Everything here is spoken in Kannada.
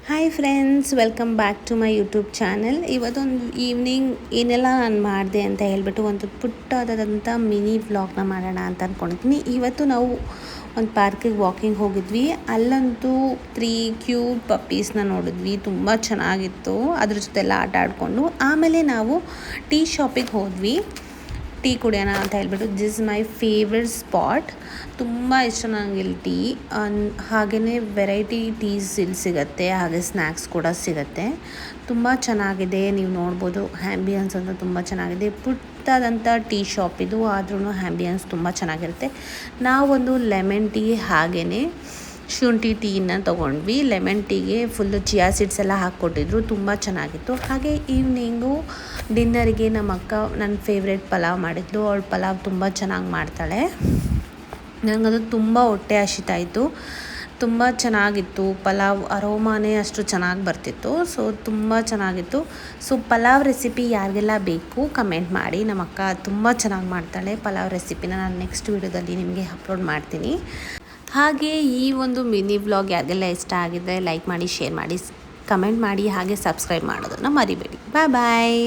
Hi friends, welcome back to my YouTube channel. ಇವತ್ತೊಂದು ಈವ್ನಿಂಗ್ ಏನೆಲ್ಲ ನಾನು ಮಾಡಿದೆ ಅಂತ ಹೇಳ್ಬಿಟ್ಟು ಒಂದು ಪುಟ್ಟದಾದಂಥ ಮಿನಿ ವ್ಲಾಗ್ನ ಮಾಡೋಣ ಅಂತ ಅಂದ್ಕೊಂಡಿದ್ದೀನಿ. ಇವತ್ತು ನಾವು ಒಂದು ಪಾರ್ಕಿಗೆ ವಾಕಿಂಗ್ ಹೋಗಿದ್ವಿ. ಅಲ್ಲಂತೂ 3 ಕ್ಯೂಟ್ ಪಪ್ಪೀಸ್ನ ನೋಡಿದ್ವಿ. ತುಂಬ ಚೆನ್ನಾಗಿತ್ತು. ಅದ್ರ ಜೊತೆಲ್ಲ ಆಟ ಆಡಿಕೊಂಡು ಆಮೇಲೆ ನಾವು ಟೀ ಶಾಪಿಗೆ ಹೋದ್ವಿ. ಟೀ ಕುಡಿಯೋಣ ಅಂತ ಹೇಳ್ಬಿಟ್ಟು. This my favourite spot. ತುಂಬ ಇಷ್ಟ ನನಗೆ ಇಲ್ಲಿ ಟೀ. ಹಾಗೆಯೇ ವೆರೈಟಿ ಟೀಸ್ ಇಲ್ಲಿ ಸಿಗುತ್ತೆ, ಹಾಗೆ ಸ್ನ್ಯಾಕ್ಸ್ ಕೂಡ ಸಿಗುತ್ತೆ. ತುಂಬ ಚೆನ್ನಾಗಿದೆ, ನೀವು ನೋಡ್ಬೋದು. ಆ್ಯಂಬಿಯನ್ಸ್ ಅಂತೂ ತುಂಬ ಚೆನ್ನಾಗಿದೆ. ಪುಟ್ಟದಂಥ ಟೀ ಶಾಪ್ ಇದು, ಆದ್ರೂ ಆ್ಯಂಬಿಯನ್ಸ್ ತುಂಬ ಚೆನ್ನಾಗಿರುತ್ತೆ. ನಾವೊಂದು ಲೆಮನ್ ಟೀ ಹಾಗೆಯೇ ಶುಂಠಿ ಟೀನ ತೊಗೊಂಡ್ವಿ. ಲೆಮನ್ ಟೀಗೆ ಫುಲ್ಲು ಚಿಯಾ ಸೀಡ್ಸ್ ಎಲ್ಲ ಹಾಕ್ಕೊಟ್ಟಿದ್ರು, ತುಂಬ ಚೆನ್ನಾಗಿತ್ತು. ಹಾಗೆ ಈವ್ನಿಂಗು ಡಿನ್ನರಿಗೆ ನಮ್ಮ ಅಕ್ಕ ನನ್ನ ಫೇವ್ರೆಟ್ ಪಲಾವ್ ಮಾಡಿದ್ಲು. ಅವಳು ಪಲಾವ್ ತುಂಬ ಚೆನ್ನಾಗಿ ಮಾಡ್ತಾಳೆ. ನನಗದು ತುಂಬ ಹೊಟ್ಟೆ ಹಸಿತಾಯಿತು. ತುಂಬ ಚೆನ್ನಾಗಿತ್ತು ಪಲಾವ್. ಅರೋಮಾನೇ ಅಷ್ಟು ಚೆನ್ನಾಗಿ ಬರ್ತಿತ್ತು. ಸೊ ತುಂಬ ಚೆನ್ನಾಗಿತ್ತು. ಸೊ ಪಲಾವ್ ರೆಸಿಪಿ ಯಾರಿಗೆಲ್ಲ ಬೇಕು ಕಮೆಂಟ್ ಮಾಡಿ. ನಮ್ಮ ಅಕ್ಕ ತುಂಬ ಚೆನ್ನಾಗಿ ಮಾಡ್ತಾಳೆ. ಪಲಾವ್ ರೆಸಿಪಿನ ನಾನು ನೆಕ್ಸ್ಟ್ ವೀಡಿಯೋದಲ್ಲಿ ನಿಮಗೆ ಅಪ್ಲೋಡ್ ಮಾಡ್ತೀನಿ. ಹಾಗೆ ಈ ಒಂದು ಮಿನಿ ವ್ಲಾಗ್ ಯಾರಿಗೆಲ್ಲ ಇಷ್ಟ ಆಗಿದೆ ಲೈಕ್ ಮಾಡಿ, ಶೇರ್ ಮಾಡಿ, ಕಮೆಂಟ್ ಮಾಡಿ, ಹಾಗೆ ಸಬ್ಸ್ಕ್ರೈಬ್ ಮಾಡೋದನ್ನು ಮರಿಬೇಡಿ. ಬಾಯ್ ಬಾಯ್.